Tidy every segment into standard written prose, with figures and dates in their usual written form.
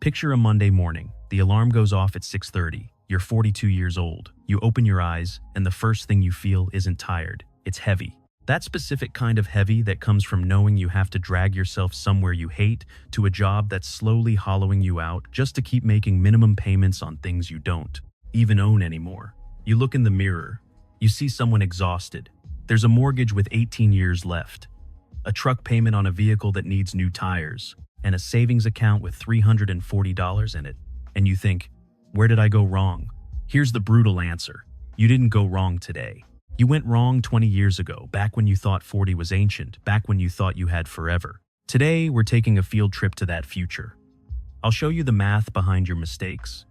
Picture a Monday morning. The alarm goes off at 6:30. You're 42 years old. You open your eyes, and the first thing you feel isn't tired. It's heavy. That specific kind of heavy that comes from knowing you have to drag yourself somewhere you hate to a job that's slowly hollowing you out just to keep making minimum payments on things you don't even own anymore. You look in the mirror. You see someone exhausted. There's a mortgage with 18 years left, a truck payment on a vehicle that needs new tires, and a savings account with $340 in it. And you think, where did I go wrong? Here's the brutal answer. You didn't go wrong today. You went wrong 20 years ago, back when you thought 40 was ancient, back when you thought you had forever. Today, we're taking a field trip to that future. I'll show you the math behind your mistakes.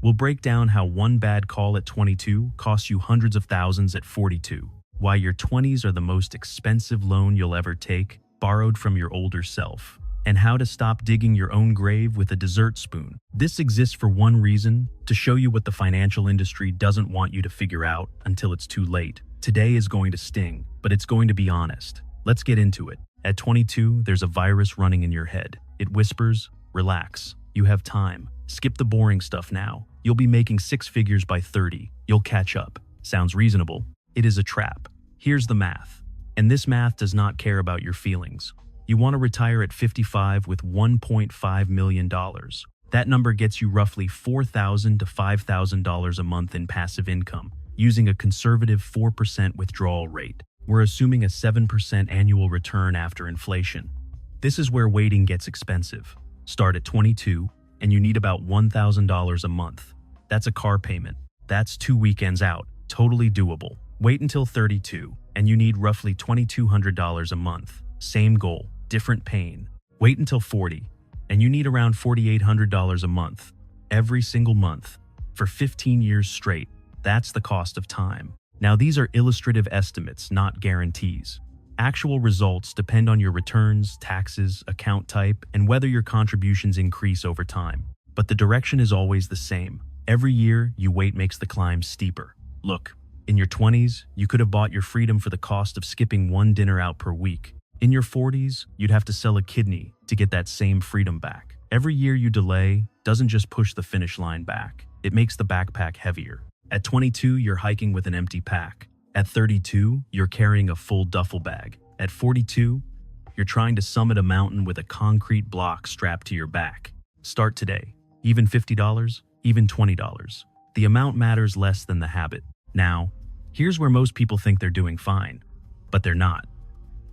We'll break down how one bad call at 22 costs you hundreds of thousands at 42, why your 20s are the most expensive loan you'll ever take, borrowed from your older self, and how to stop digging your own grave with a dessert spoon. This exists for one reason: to show you what the financial industry doesn't want you to figure out until it's too late. Today is going to sting, but it's going to be honest. Let's get into it. At 22, there's a virus running in your head. It whispers, relax, you have time. Skip the boring stuff now. You'll be making six figures by 30. You'll catch up. Sounds reasonable. It is a trap. Here's the math. And this math does not care about your feelings. You want to retire at 55 with $1.5 million. That number gets you roughly $4,000 to $5,000 a month in passive income, using a conservative 4% withdrawal rate. We're assuming a 7% annual return after inflation. This is where waiting gets expensive. Start at 22, and you need about $1,000 a month. That's a car payment. That's 2 weekends out. Totally doable. Wait until 32, and you need roughly $2,200 a month. Same goal. Different pain. Wait until 40, and you need around $4,800 a month, every single month, for 15 years straight. That's the cost of time. Now, these are illustrative estimates, not guarantees. Actual results depend on your returns, taxes, account type, and whether your contributions increase over time. But the direction is always the same. Every year, you wait makes the climb steeper. Look, in your 20s, you could have bought your freedom for the cost of skipping one dinner out per week. In your 40s, you'd have to sell a kidney to get that same freedom back. Every year you delay doesn't just push the finish line back, it makes the backpack heavier. At 22, you're hiking with an empty pack. At 32, you're carrying a full duffel bag. At 42, you're trying to summit a mountain with a concrete block strapped to your back. Start today. Even $50, even $20. The amount matters less than the habit. Now, here's where most people think they're doing fine, but they're not.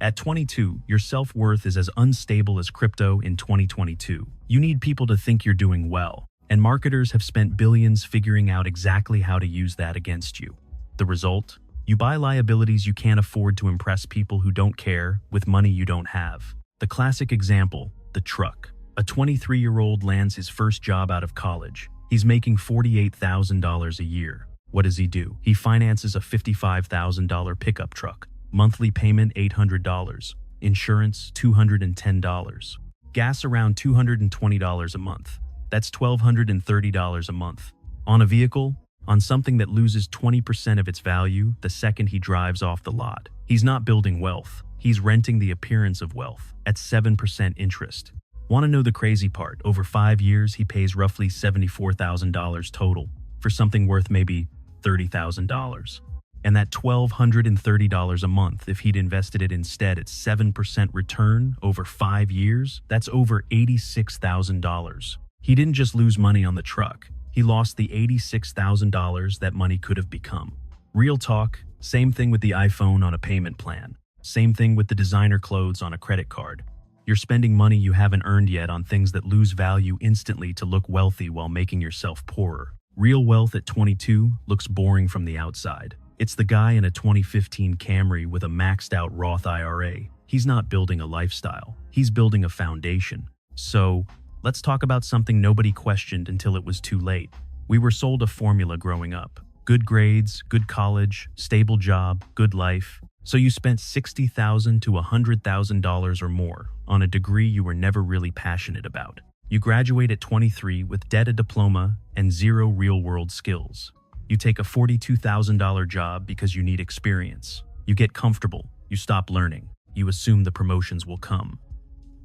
At 22, your self-worth is as unstable as crypto in 2022. You need people to think you're doing well, and marketers have spent billions figuring out exactly how to use that against you. The result? You buy liabilities you can't afford to impress people who don't care with money you don't have. The classic example, the truck. A 23-year-old lands his first job out of college. He's making $48,000 a year. What does he do? He finances a $55,000 pickup truck. Monthly payment $800, insurance $210, gas around $220 a month. That's $1,230 a month. On a vehicle, on something that loses 20% of its value the second he drives off the lot. He's not building wealth, he's renting the appearance of wealth at 7% interest. Want to know the crazy part? Over 5 years, he pays roughly $74,000 total for something worth maybe $30,000. And that $1,230 a month, if he'd invested it instead at 7% return over 5 years, that's over $86,000. He didn't just lose money on the truck, he lost the $86,000 that money could have become. Real talk, same thing with the iPhone on a payment plan. Same thing with the designer clothes on a credit card. You're spending money you haven't earned yet on things that lose value instantly to look wealthy while making yourself poorer. Real wealth at 22 looks boring from the outside. It's the guy in a 2015 Camry with a maxed out Roth IRA. He's not building a lifestyle, he's building a foundation. So, let's talk about something nobody questioned until it was too late. We were sold a formula growing up. Good grades, good college, stable job, good life. So you spent $60,000 to $100,000 or more on a degree you were never really passionate about. You graduate at 23 with debt, a diploma, and zero real-world skills. You take a $42,000 job because you need experience. You get comfortable. You stop learning. You assume the promotions will come.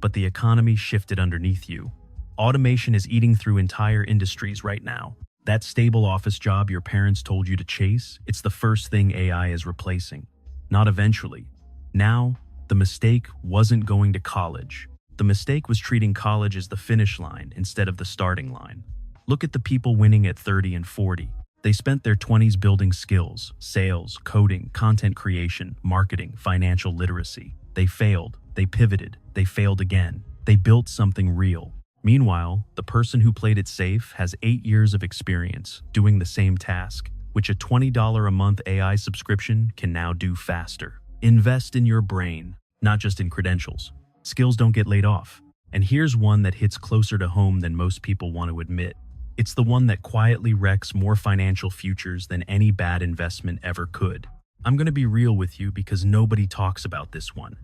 But the economy shifted underneath you. Automation is eating through entire industries right now. That stable office job your parents told you to chase, it's the first thing AI is replacing. Not eventually. Now, the mistake wasn't going to college. The mistake was treating college as the finish line instead of the starting line. Look at the people winning at 30 and 40. They spent their 20s building skills, sales, coding, content creation, marketing, financial literacy. They failed, they pivoted, they failed again. They built something real. Meanwhile, the person who played it safe has 8 years of experience doing the same task, which a $20 a month AI subscription can now do faster. Invest in your brain, not just in credentials. Skills don't get laid off. And here's one that hits closer to home than most people want to admit. It's the one that quietly wrecks more financial futures than any bad investment ever could. I'm going to be real with you because nobody talks about this one.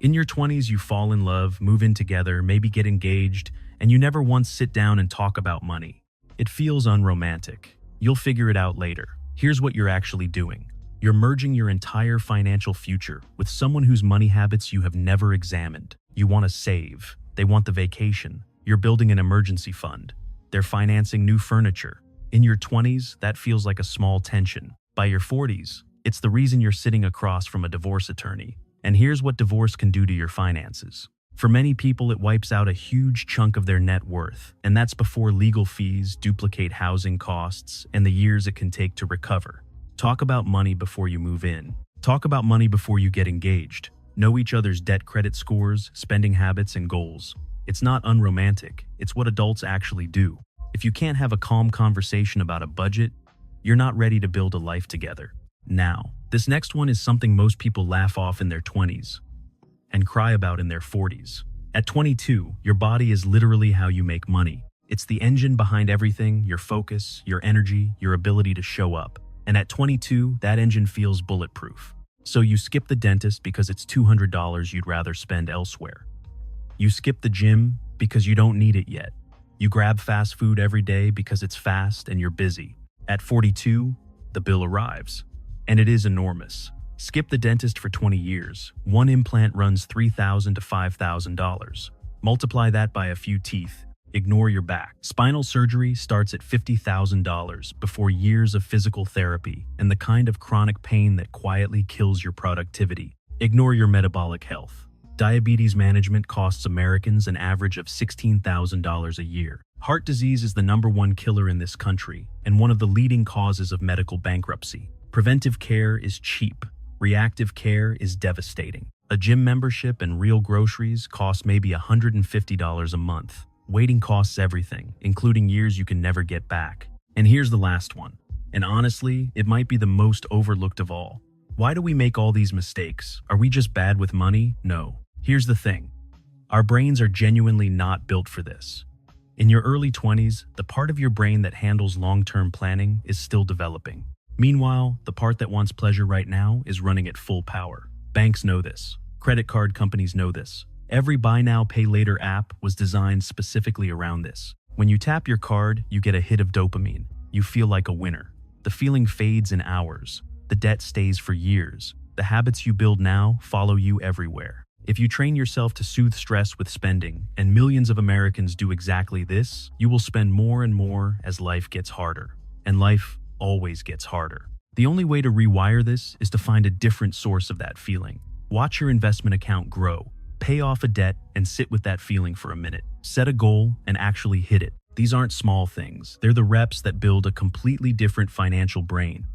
In your 20s, you fall in love, move in together, maybe get engaged, and you never once sit down and talk about money. It feels unromantic. You'll figure it out later. Here's what you're actually doing. You're merging your entire financial future with someone whose money habits you have never examined. You want to save. They want the vacation. You're building an emergency fund. They're financing new furniture. In your 20s, that feels like a small tension. By your 40s, it's the reason you're sitting across from a divorce attorney. And here's what divorce can do to your finances. For many people, it wipes out a huge chunk of their net worth, and that's before legal fees, duplicate housing costs, and the years it can take to recover. Talk about money before you move in. Talk about money before you get engaged. Know each other's debt credit scores, spending habits, and goals. It's not unromantic, it's what adults actually do. If you can't have a calm conversation about a budget, you're not ready to build a life together. Now, this next one is something most people laugh off in their 20s and cry about in their 40s. At 22, your body is literally how you make money. It's the engine behind everything, your focus, your energy, your ability to show up. And at 22, that engine feels bulletproof. So you skip the dentist because it's $200 you'd rather spend elsewhere. You skip the gym because you don't need it yet. You grab fast food every day because it's fast and you're busy. At 42, the bill arrives. And it is enormous. Skip the dentist for 20 years. One implant runs $3,000 to $5,000. Multiply that by a few teeth. Ignore your back. Spinal surgery starts at $50,000 before years of physical therapy and the kind of chronic pain that quietly kills your productivity. Ignore your metabolic health. Diabetes management costs Americans an average of $16,000 a year. Heart disease is the #1 killer in this country and one of the leading causes of medical bankruptcy. Preventive care is cheap. Reactive care is devastating. A gym membership and real groceries cost maybe $150 a month. Waiting costs everything, including years you can never get back. And here's the last one. And honestly, it might be the most overlooked of all. Why do we make all these mistakes? Are we just bad with money? No. Here's the thing. Our brains are genuinely not built for this. In your early 20s, the part of your brain that handles long-term planning is still developing. Meanwhile, the part that wants pleasure right now is running at full power. Banks know this. Credit card companies know this. Every buy now, pay later app was designed specifically around this. When you tap your card, you get a hit of dopamine. You feel like a winner. The feeling fades in hours. The debt stays for years. The habits you build now follow you everywhere. If you train yourself to soothe stress with spending, and millions of Americans do exactly this, you will spend more and more as life gets harder. And life always gets harder. The only way to rewire this is to find a different source of that feeling. Watch your investment account grow. Pay off a debt and sit with that feeling for a minute. Set a goal and actually hit it. These aren't small things. They're the reps that build a completely different financial brain.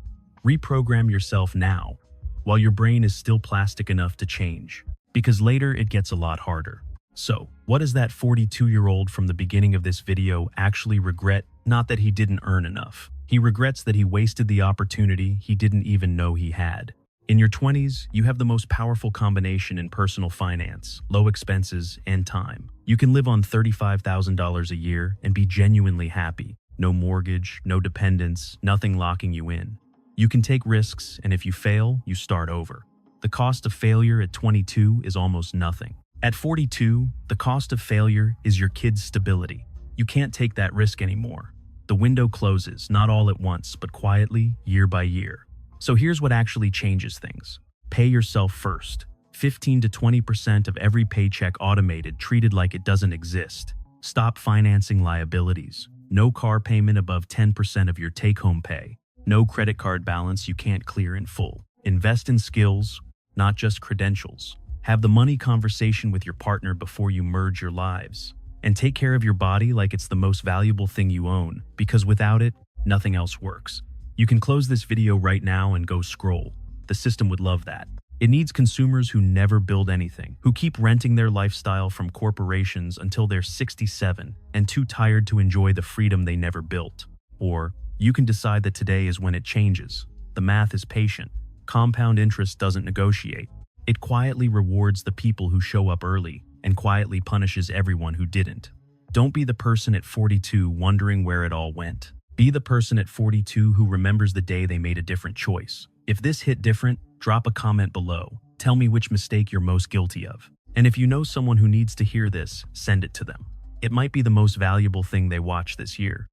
Reprogram yourself now, while your brain is still plastic enough to change. Because later it gets a lot harder. So, what does that 42-year-old from the beginning of this video actually regret? Not that he didn't earn enough. He regrets that he wasted the opportunity he didn't even know he had. In your 20s, you have the most powerful combination in personal finance, low expenses, and time. You can live on $35,000 a year and be genuinely happy. No mortgage, no dependents, nothing locking you in. You can take risks, and if you fail, you start over. The cost of failure at 22 is almost nothing. At 42, the cost of failure is your kid's stability. You can't take that risk anymore. The window closes, not all at once, but quietly, year by year. So here's what actually changes things. Pay yourself first. 15 to 20% of every paycheck automated, treated like it doesn't exist. Stop financing liabilities. No car payment above 10% of your take-home pay. No credit card balance you can't clear in full. Invest in skills, not just credentials. Have the money conversation with your partner before you merge your lives. And take care of your body like it's the most valuable thing you own, because without it, nothing else works. You can close this video right now and go scroll. The system would love that. It needs consumers who never build anything, who keep renting their lifestyle from corporations until they're 67 and too tired to enjoy the freedom they never built. Or you can decide that today is when it changes. The math is patient. Compound interest doesn't negotiate. It quietly rewards the people who show up early and quietly punishes everyone who didn't. Don't be the person at 42 wondering where it all went. Be the person at 42 who remembers the day they made a different choice. If this hit different, drop a comment below. Tell me which mistake you're most guilty of. And if you know someone who needs to hear this, send it to them. It might be the most valuable thing they watch this year.